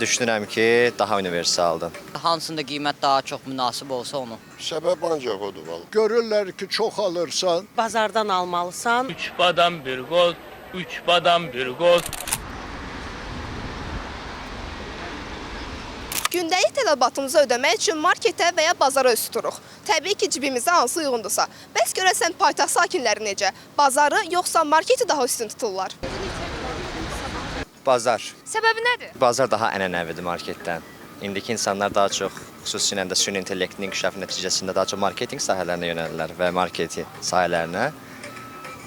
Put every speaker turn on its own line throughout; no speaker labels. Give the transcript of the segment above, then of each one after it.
Düşünürəm ki, daha universaldır.
Hansında qiymət daha çox münasib olsa onu.
Səbəb ancaq odur valla.
Görürlər ki, çox alırsan.
Bazardan almalısan.
3 badam bir qoz, 3 badam bir qoz.
Gündəlik tələbatımızı ödəmək üçün marketə və ya bazara üz tuturuq. Təbii ki, cibimizə hansı uyğundursa. Bəs görəsən paytaxt sakinləri necə? Bazarı yoxsa marketi daha üstün tuturlar?
Bazar.
Səbəbi nədir?
Bazar daha ənənəvidir marketdən. İndiki insanlar daha çox, xüsusilə də süni intellektin inkişafı nəticəsində daha çox marketinq sahələrinə yönəlirlər və marketing sahələrinə.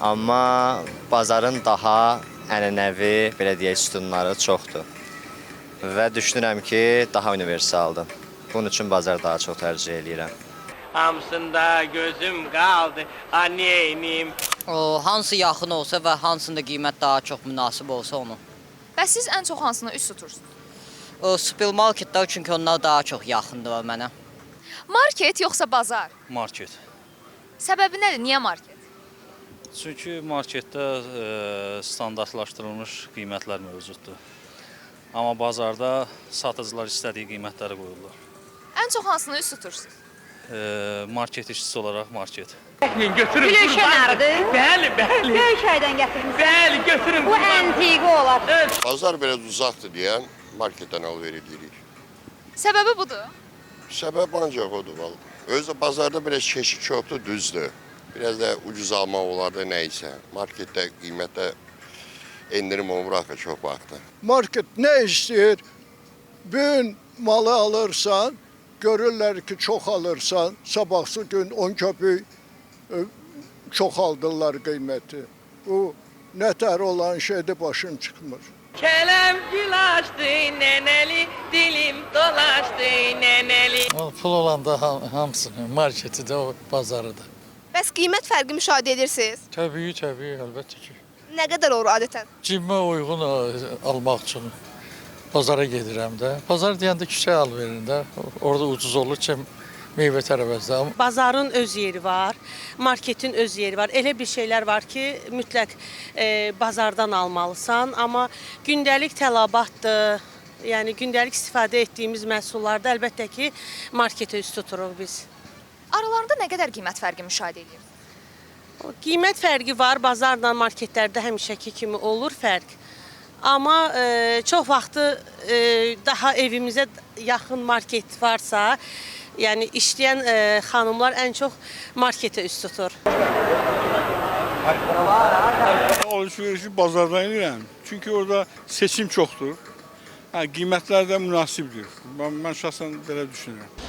Amma bazarın daha ənənəvi, belə deyək, sütunları çoxdur. Və düşünürəm ki, daha universaldır. Bunun üçün bazar daha çox tərcih edirəm.
Hamısında gözüm qaldı, anneyim.
Hansı yaxın olsa və hansında qiymət daha çox münasib olsa onu.
Bəs siz ən çox hansına üz tutursunuz?
Supermarketdə çünki onlar daha çox yaxındır mənə.
Market yoxsa bazar?
Market.
Səbəbi nədir? Niyə market?
Çünki marketdə standartlaşdırılmış qiymətlər mövcuddur. Amma bazarda satıcılar istədiyi qiymətləri qoyurlar.
Ən çox hansına üz tutursunuz?
Market işçisi olaraq market.
Götürün
Gülüşə nədir?
Bəli, bəli.
Göyşəydən gətirmişsən.
Bəli, götürün.
Bu əntiqə olar.
Bazar biraz uzaqdır deyən marketdən alver edirik.
Səbəbi budur.
Səbəb ancaq odur valla. Özü bazarda biraz keşik çoxdur, düzdür. Biraz da ucuz almaq olardı nəysə. Marketdə qiymətdə endirim olmur axı çox vaxtda.
Market nə istəyir? Bugün malı alırsan, görürlər ki, çox alırsan, sabahsı gün 10 köpük çox aldırlar qiyməti. Bu nətər olan şeydə başın çıxmır.
Kələm gül açdı, nənəli, dilim dolaşdı, nənəli.
Pul olanda hamısını, marketi də, o bazarı da.
Bəs qiymət fərqi müşahidə edirsiniz?
Təbii, əlbəttə ki.
Nə qədər olur adətən?
Cibimə uyğun almaq üçün bazara gedirəm də. Bazar deyəndə küçə alverində, orada ucuz olur ki, meyvə tərəvəzdə.
Bazarın öz yeri var, marketin öz yeri var. Elə bir şeylər var ki, mütləq bazardan almalısan. Amma gündəlik tələbatdır, yəni gündəlik istifadə etdiyimiz məhsullarda əlbəttə ki, marketə üst tuturuq biz.
Aralarında nə qədər qiymət fərqi müşahidə edirsiniz?
Qiymət fərqi var, bazarla marketlərdə həmişəki kimi olur fərq. Amma çox vaxtı daha evimizə yaxın market varsa, yəni işləyən xanımlar ən çox marketə üst tutur.
Alışverişi bazardan edirəm. Çünki orada seçim çoxdur. Qiymətlər də münasibdir. Mən şəxsən belə düşünürəm.